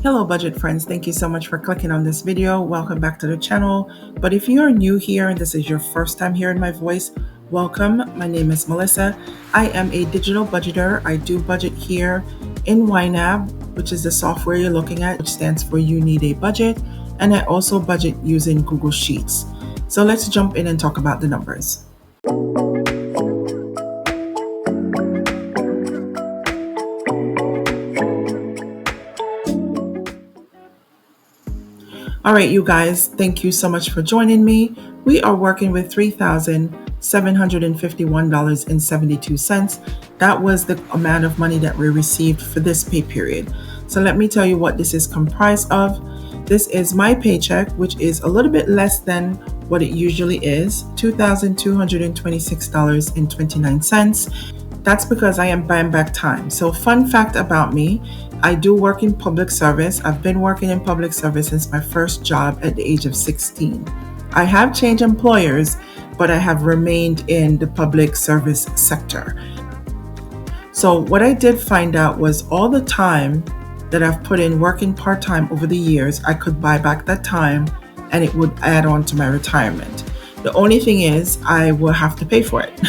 Hello budget friends, thank you so much for clicking on this video. Welcome back to the channel. But if you are new here and this is your first time hearing my voice, welcome. My name is Melissa. I am a digital budgeter. I do budget here in YNAB, which is the software you're looking at, which stands for You Need a Budget. And I also budget using Google Sheets. So let's jump in and talk about the numbers. All right, you guys, thank you so much for joining me. We are working with $3,751.72. That was the amount of money that we received for this pay period. So let me tell you what this is comprised of. This is my paycheck, which is a little bit less than what it usually is, $2,226.29. That's because I am buying back time. So fun fact about me, I do work in public service. I've been working in public service since my first job at the age of 16. I have changed employers, but I have remained in the public service sector. So what I did find out was all the time that I've put in working part-time over the years, I could buy back that time and it would add on to my retirement. The only thing is I will have to pay for it,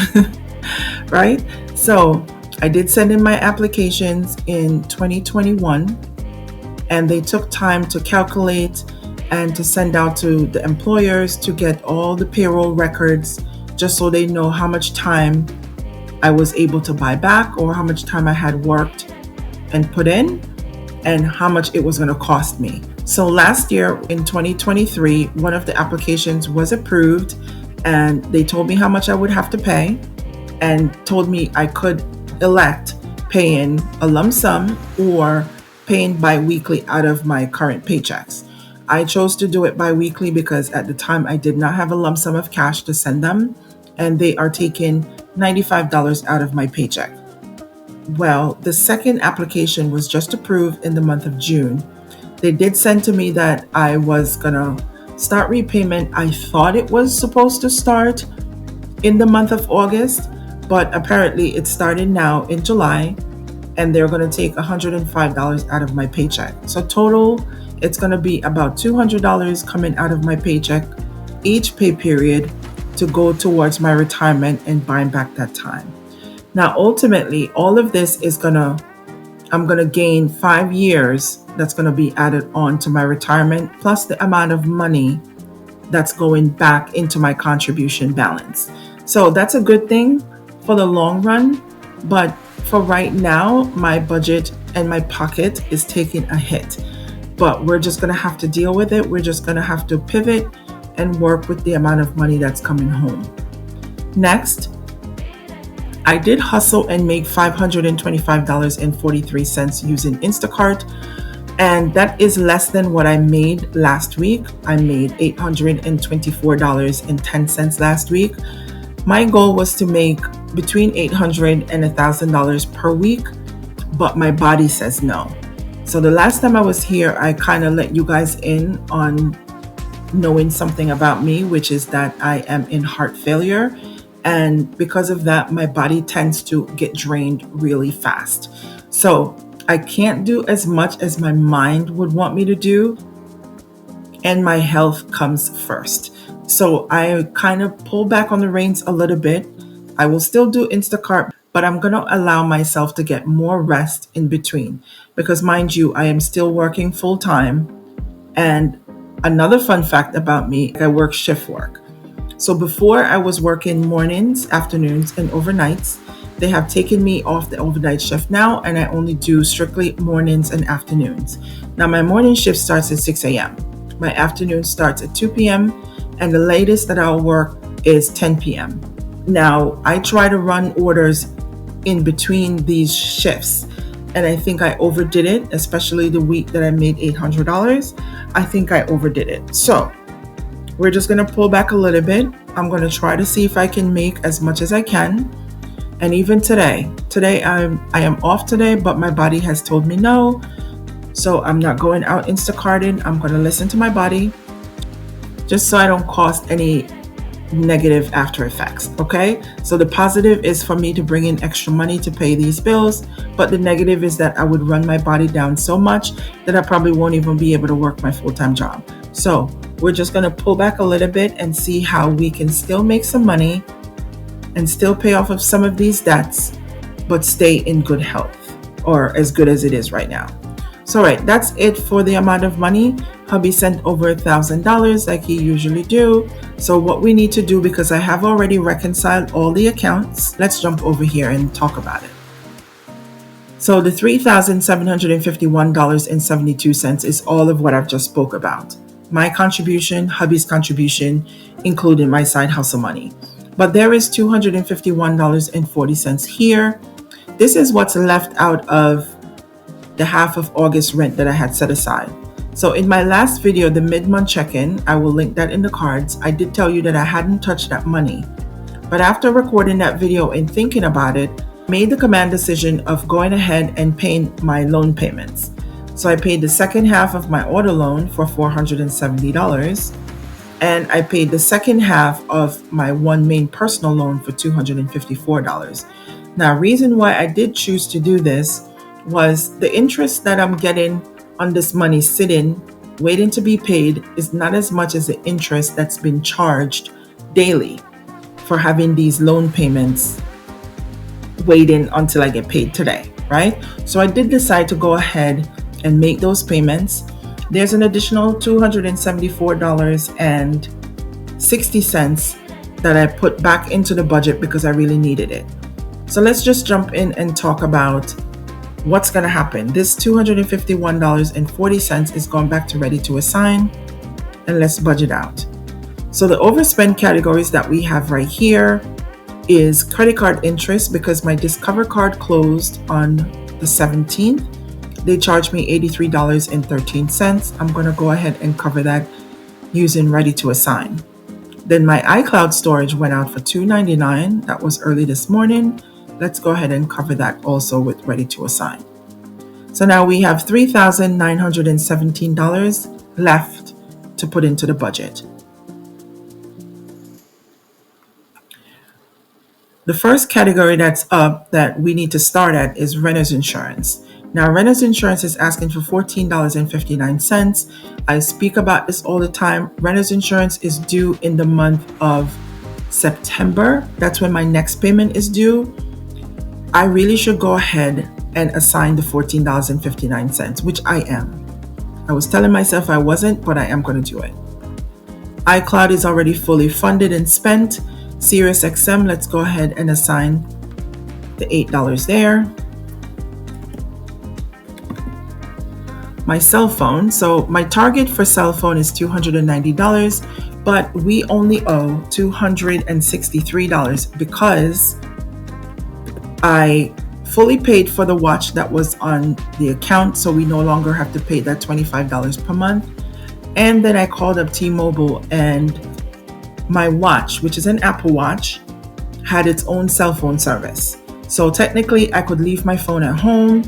right? So I did send in my applications in 2021 and they took time to calculate and to send out to the employers to get all the payroll records just so they know how much time I was able to buy back or how much time I had worked and put in and how much it was going to cost me. So last year in 2023, one of the applications was approved and they told me how much I would have to pay and told me I could elect paying a lump sum or paying bi-weekly out of my current paychecks. I chose to do it bi-weekly because at the time I did not have a lump sum of cash to send them and they are taking $95 out of my paycheck. Well, the second application was just approved in the month of June. They did send to me that I was gonna start repayment. I thought it was supposed to start in the month of August, but apparently it started now in July and they're going to take $105 out of my paycheck. So total, it's going to be about $200 coming out of my paycheck each pay period to go towards my retirement and buying back that time. Now, ultimately, all of this I'm going to gain 5 years that's going to be added on to my retirement, plus the amount of money that's going back into my contribution balance. So that's a good thing for the long run, but for right now, my budget and my pocket is taking a hit. But we're just going to have to deal with it. We're just going to have to pivot and work with the amount of money that's coming home. Next, I did hustle and make $525.43 using Instacart, and that is less than what I made last week. I made $824.10 last week. My goal was to make between $800 and $1,000 per week, but my body says no. So the last time I was here, I kind of let you guys in on knowing something about me, which is that I am in heart failure. And because of that, my body tends to get drained really fast. So I can't do as much as my mind would want me to do, and my health comes first. So I kind of pull back on the reins a little bit. I will still do Instacart, but I'm going to allow myself to get more rest in between because, mind you, I am still working full time. And another fun fact about me, I work shift work. So before I was working mornings, afternoons, and overnights. They have taken me off the overnight shift now, and I only do strictly mornings and afternoons. Now my morning shift starts at 6 a.m. My afternoon starts at 2 p.m. and the latest that I'll work is 10 p.m. Now, I try to run orders in between these shifts, and I think I overdid it, especially the week that I made $800. I think I overdid it. So we're just going to pull back a little bit. I'm going to try to see if I can make as much as I can. And even today I am off today, but my body has told me no. So I'm not going out Instacarting. I'm going to listen to my body just so I don't cause any negative after effects. Okay, so the positive is for me to bring in extra money to pay these bills, but the negative is that I would run my body down so much that I probably won't even be able to work my full-time job. So we're just going to pull back a little bit and see how we can still make some money and still pay off of some of these debts, but stay in good health, or as good as it is right now. So right, that's it for the amount of money. Hubby sent over $1,000 like he usually do. So what we need to do, because I have already reconciled all the accounts, let's jump over here and talk about it. So the $3,751.72 is all of what I've just spoke about. My contribution, hubby's contribution, including my side hustle money. But there is $251.40 here. This is what's left out of the half of August rent that I had set aside. So in my last video, the mid-month check-in, I will link that in the cards, I did tell you that I hadn't touched that money. But after recording that video and thinking about it, made the command decision of going ahead and paying my loan payments. So I paid the second half of my auto loan for $470, and I paid the second half of my one main personal loan for $254. Now, reason why I did choose to do this was the interest that I'm getting on this money sitting, waiting to be paid, is not as much as the interest that's been charged daily for having these loan payments waiting until I get paid today, right? So I did decide to go ahead and make those payments. There's an additional $274.60 that I put back into the budget because I really needed it. So let's just jump in and talk about what's going to happen. This $251.40 is going back to ready to assign, and let's budget out. So the overspend categories that we have right here is credit card interest, because my Discover card closed on the 17th. They charged me $83.13. I'm going to go ahead and cover that using ready to assign. Then my iCloud storage went out for $2.99. That was early this morning. Let's go ahead and cover that also with ready to assign. So now we have $3,917 left to put into the budget. The first category that's up that we need to start at is renter's insurance. Now, renter's insurance is asking for $14.59. I speak about this all the time. Renter's insurance is due in the month of September. That's when my next payment is due. I really should go ahead and assign the $14.59, which I am. I was telling myself I wasn't, but I am going to do it. iCloud is already fully funded and spent. SiriusXM, let's go ahead and assign the $8 there. My cell phone, so my target for cell phone is $290, but we only owe $263 because I fully paid for the watch that was on the account, so we no longer have to pay that $25 per month. And then I called up T-Mobile, and my watch, which is an Apple Watch, had its own cell phone service. So technically I could leave my phone at home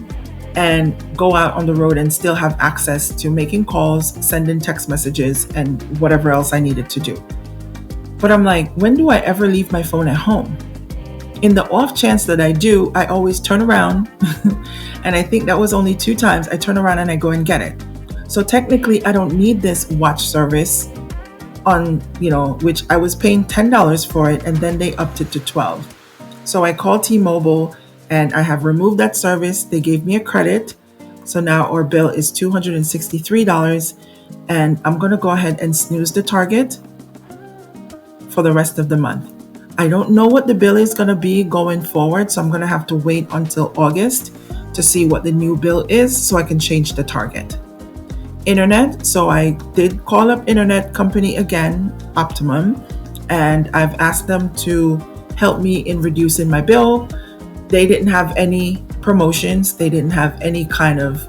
and go out on the road and still have access to making calls, sending text messages, and whatever else I needed to do. But I'm like, when do I ever leave my phone at home? In the off chance that I do, I always turn around and I think that was only 2 times I turn around and I go and get it. So technically I don't need this watch service on, which I was paying $10 for it, and then they upped it to $12. So I called T-Mobile and I have removed that service. They gave me a credit. So now our bill is $263, and I'm going to go ahead and snooze the target for the rest of the month. I don't know what the bill is going to be going forward, so I'm going to have to wait until August to see what the new bill is so I can change the target. Internet, so I did call up internet company again, Optimum, and I've asked them to help me in reducing my bill. They didn't have any promotions. They didn't have any kind of,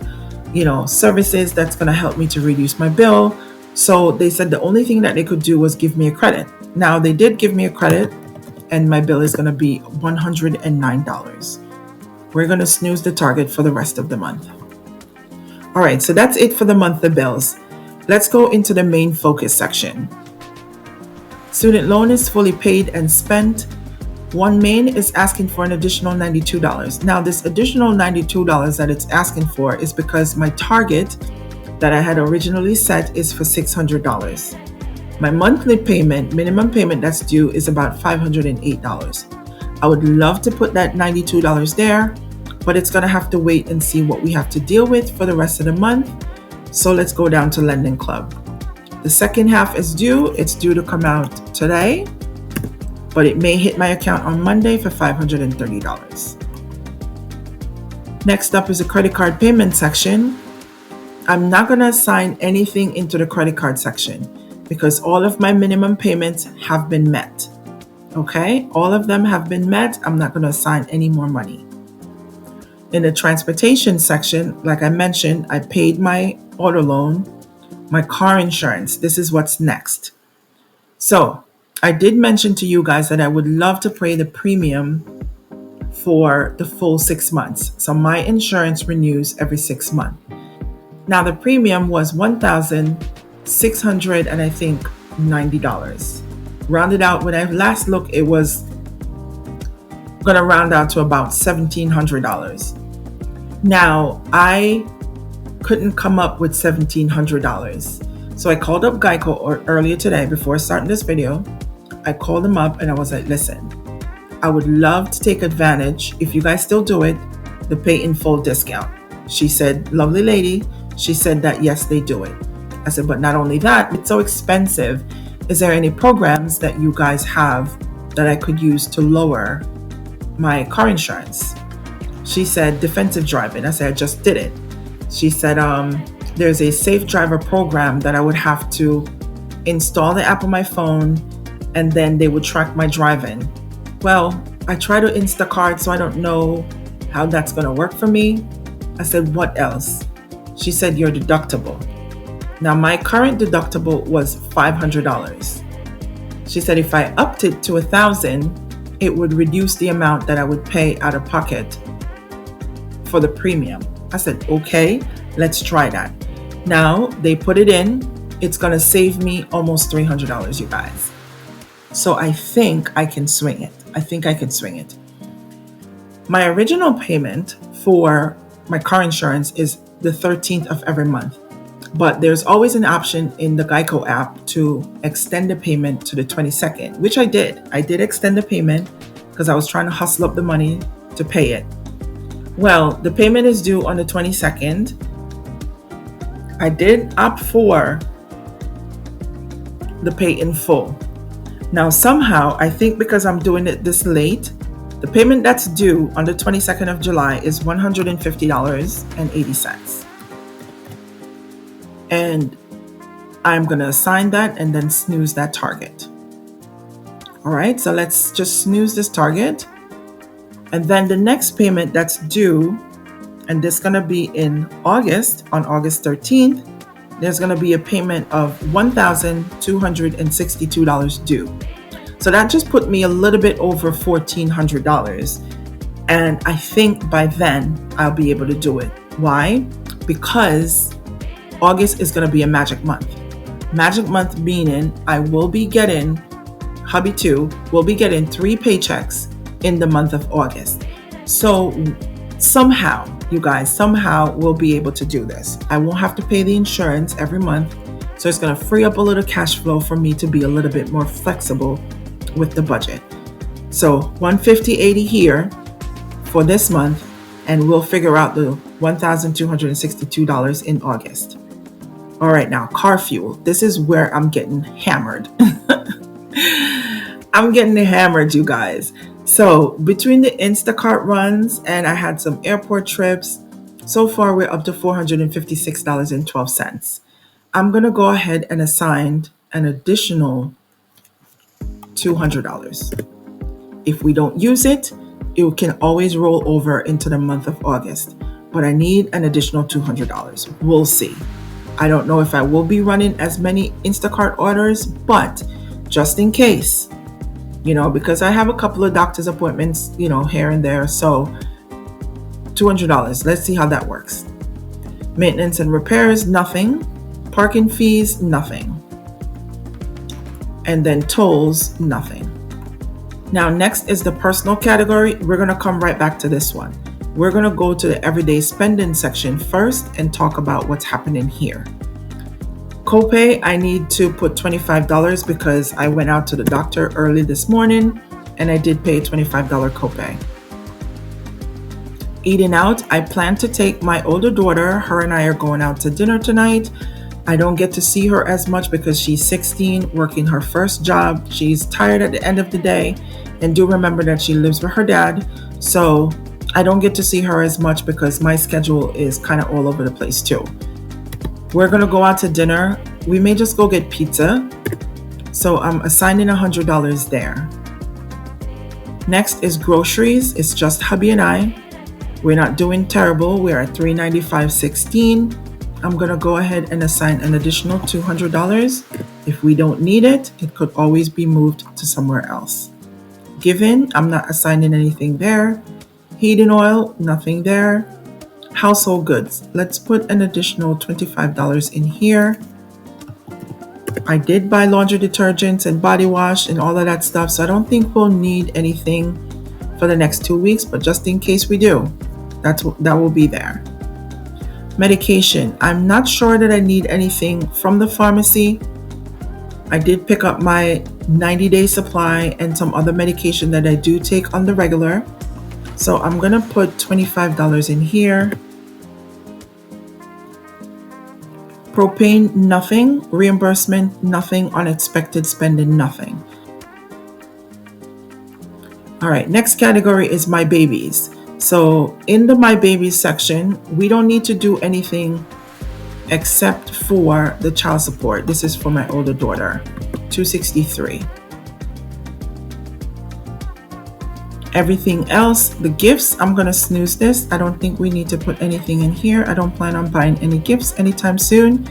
services that's going to help me to reduce my bill. So they said the only thing that they could do was give me a credit. Now they did give me a credit, and my bill is going to be $109. We're going to snooze the target for the rest of the month. All right, so that's it for the monthly bills. Let's go into the main focus section. Student loan is fully paid and spent. One Main is asking for an additional $92. Now, this additional $92 that it's asking for is because my target that I had originally set is for $600. My monthly payment, minimum payment that's due, is about $508. I would love to put that $92 there, but it's going to have to wait and see what we have to deal with for the rest of the month. So let's go down to Lending Club. The second half is due. It's due to come out today, but it may hit my account on Monday for $530. Next up is the credit card payment section. I'm not going to assign anything into the credit card section because all of my minimum payments have been met. Okay, all of them have been met. I'm not going to assign any more money. In the transportation section, like I mentioned, I paid my auto loan, my car insurance. This is what's next. So I did mention to you guys that I would love to pay the premium for the full 6 months. So my insurance renews every 6 months. Now the premium was $1,600 and I think $90. Rounded out, when I last looked, it was going to round out to about $1,700. Now I couldn't come up with $1,700. So I called up Geico earlier today before starting this video. I called them up and I was like, listen, I would love to take advantage, if you guys still do it, the pay in full discount. She said, lovely lady, she said that yes, they do it. I said, but not only that, it's so expensive. Is there any programs that you guys have that I could use to lower my car insurance? She said, defensive driving. I said, I just did it. She said, there's a safe driver program that I would have to install the app on my phone and then they would track my driving. Well, I try to Instacart, so I don't know how that's going to work for me. I said, what else? She said, your deductible. Now, my current deductible was $500. She said, if I upped it to $1,000, it would reduce the amount that I would pay out of pocket for the premium. I said, okay, let's try that. Now they put it in. It's going to save me almost $300, you guys. So I think I can swing it. My original payment for my car insurance is the 13th of every month, but there's always an option in the Geico app to extend the payment to the 22nd, which I did. I did extend the payment because I was trying to hustle up the money to pay it. Well, the payment is due on the 22nd. I did opt for the pay in full. Now, somehow, I think because I'm doing it this late, the payment that's due on the 22nd of July is $150.80. And I'm going to assign that and then snooze that target. All right, so let's just snooze this target. And then the next payment that's due, and this is going to be in August, on August 13th, there's going to be a payment of $1,262 due. So that just put me a little bit over $1,400. And I think by then I'll be able to do it. Why? Because August is going to be a magic month. Magic month meaning I will be getting, hubby too, will be getting 3 paychecks in the month of August. So somehow, you guys, we'll be able to do this. I won't have to pay the insurance every month. So it's going to free up a little cash flow for me to be a little bit more flexible with the budget. So $150.80 here for this month, and we'll figure out the $1,262 in August. All right, now car fuel. This is where I'm getting hammered. I'm getting hammered, you guys. So between the Instacart runs and I had some airport trips, so far we're up to $456.12. I'm going to go ahead and assign an additional $200. If we don't use it, it can always roll over into the month of August. But I need an additional $200. We'll see. I don't know if I will be running as many Instacart orders, but just in case, because I have a couple of doctor's appointments, here and there. So $200. Let's see how that works. Maintenance and repairs, nothing. Parking fees, nothing. And then tolls, nothing. Now, next is the personal category. We're going to come right back to this one. We're going to go to the everyday spending section first and talk about what's happening here. Copay, I need to put $25 because I went out to the doctor early this morning and I did pay a $25 copay. Eating out, I plan to take my older daughter. Her and I are going out to dinner tonight. I don't get to see her as much because she's 16, working her first job. She's tired at the end of the day. And do remember that she lives with her dad. So I don't get to see her as much because my schedule is kind of all over the place too. We're going to go out to dinner. We may just go get pizza. So I'm assigning $100 there. Next is groceries. It's just hubby and I. We're not doing terrible. We're at $395.16. I'm going to go ahead and assign an additional $200. If we don't need it, it could always be moved to somewhere else. Given, I'm not assigning anything there. Heating oil, nothing there. Household goods, let's put an additional $25 in here. I did buy laundry detergents and body wash and all of that stuff, so I don't think we'll need anything for the next 2 weeks, but just in case we do, that will be there. Medication, I'm not sure that I need anything from the pharmacy. I did pick up my 90-day supply and some other medication that I do take on the regular. So I'm going to put $25 in here. Propane, nothing. Reimbursement, nothing. Unexpected spending, nothing. All right, next category is my babies. So in the my babies section, we don't need to do anything except for the child support. This is for my older daughter, $263. Everything else, the gifts, I'm going to snooze this. I don't think we need to put anything in here. I don't plan on buying any gifts anytime soon.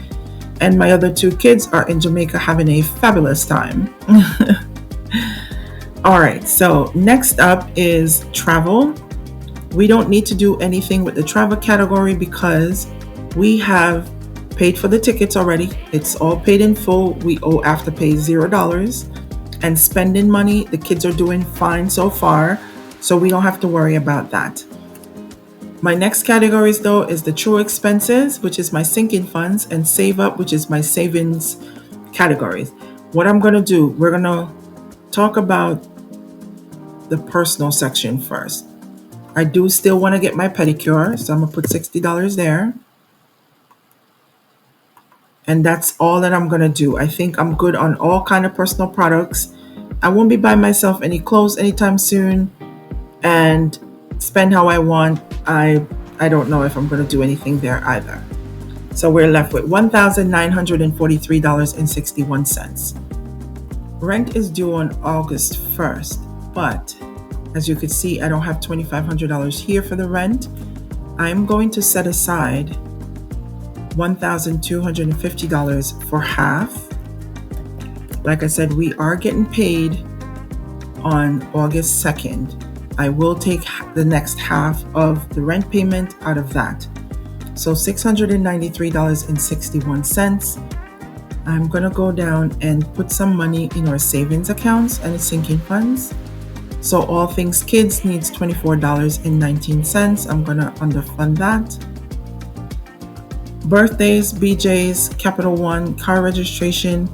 And my other two kids are in Jamaica having a fabulous time. All right, so next up is travel. We don't need to do anything with the travel category because we have paid for the tickets already. It's all paid in full. We owe Afterpay $0. And spending money, the kids are doing fine so far, so we don't have to worry about that. My next categories though is the true expenses, which is my sinking funds, and save up, which is my savings categories. What I'm going to do, we're going to talk about the personal section first. I do still want to get my pedicure, so I'm going to put $60 there. And that's all that I'm going to do. I think I'm good on all kind of personal products. I won't be buying myself any clothes anytime soon and spend how I want. I don't know if I'm going to do anything there either. So we're left with $1,943.61. Rent is due on August 1st, but as you can see, I don't have $2,500 here for the rent. I'm going to set aside $1,250 for half. Like I said, we are getting paid on August 2nd. I will take the next half of the rent payment out of that. So $693.61. I'm going to go down and put some money in our savings accounts and sinking funds. So all things kids needs $24.19. I'm going to underfund that. Birthdays, BJs, Capital One, car registration,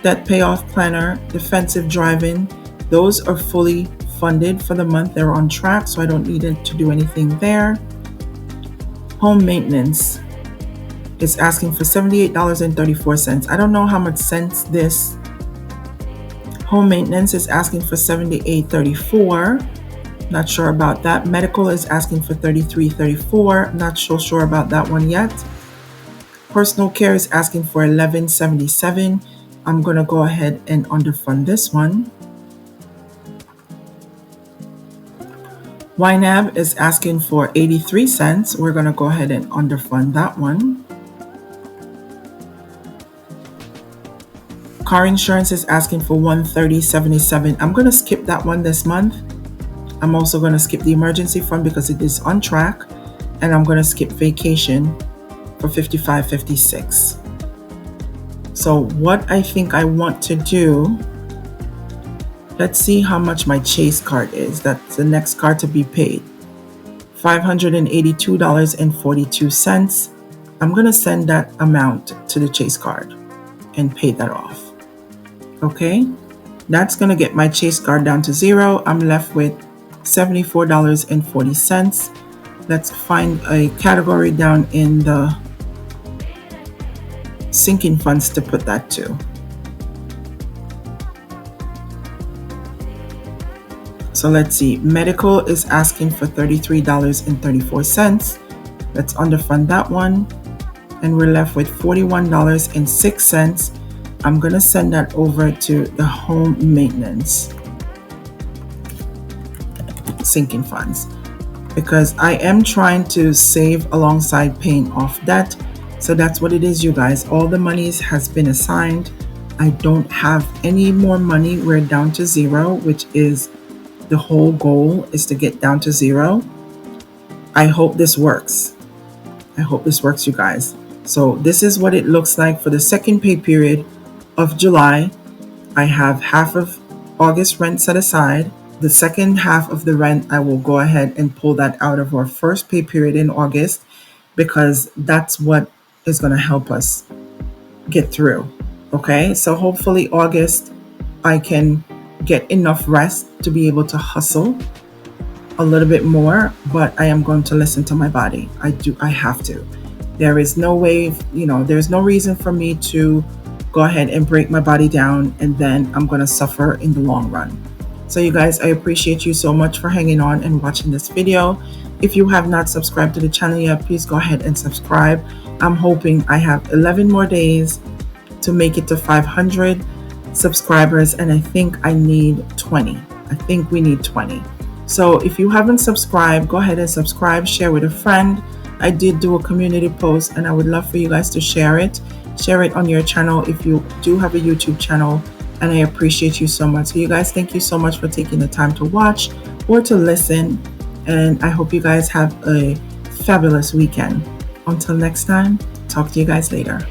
debt payoff planner, defensive driving, those are fully funded for the month. They're on track, so I don't need it to do anything there. Home maintenance is asking for $78.34. I don't know how much sense this. Home maintenance is asking for $78.34. Not sure about that. Medical is asking for $33.34. Not so sure about that one yet. Personal care is asking for $11.77. I'm going to go ahead and underfund this one. YNAB is asking for 83 cents. We're going to go ahead and underfund that one. Car insurance is asking for $130.77. I'm going to skip that one this month. I'm also going to skip the emergency fund because it is on track. And I'm going to skip vacation for $55.56. So what I think I want to do Let's see how much my Chase card is. That's the next card to be paid. $582.42. I'm going to send that amount to the Chase card and pay that off. Okay? That's going to get my Chase card down to zero. I'm left with $74.40. Let's find a category down in the sinking funds to put that to. So let's see. Medical is asking for $33.34. Let's underfund that one. And we're left with $41.06. I'm going to send that over to the home maintenance sinking funds, because I am trying to save alongside paying off debt. So that's what it is, you guys. All the monies has been assigned. I don't have any more money. We're down to zero, which is the whole goal, is to get down to zero. I hope this works. I hope this works, you guys. So this is what it looks like for the second pay period of July. I have half of August rent set aside. The second half of the rent, I will go ahead and pull that out of our first pay period in August, because that's what is going to help us get through. Okay, so hopefully August, I can get enough rest to be able to hustle a little bit more, but I am going to listen to my body. I have to. There is no way, there's no reason for me to go ahead and break my body down, and then I'm going to suffer in the long run. So you guys, I appreciate you so much for hanging on and watching this video. If you have not subscribed to the channel yet, please go ahead and subscribe. I'm hoping I have 11 more days to make it to 500 subscribers, and I think I need 20. I think we need 20. So if you haven't subscribed, go ahead and subscribe, share with a friend. I did do a community post, and I would love for you guys to share it. Share it on your channel if you do have a YouTube channel, and I appreciate you so much. So you guys, thank you so much for taking the time to watch or to listen, and I hope you guys have a fabulous weekend. Until next time, talk to you guys later.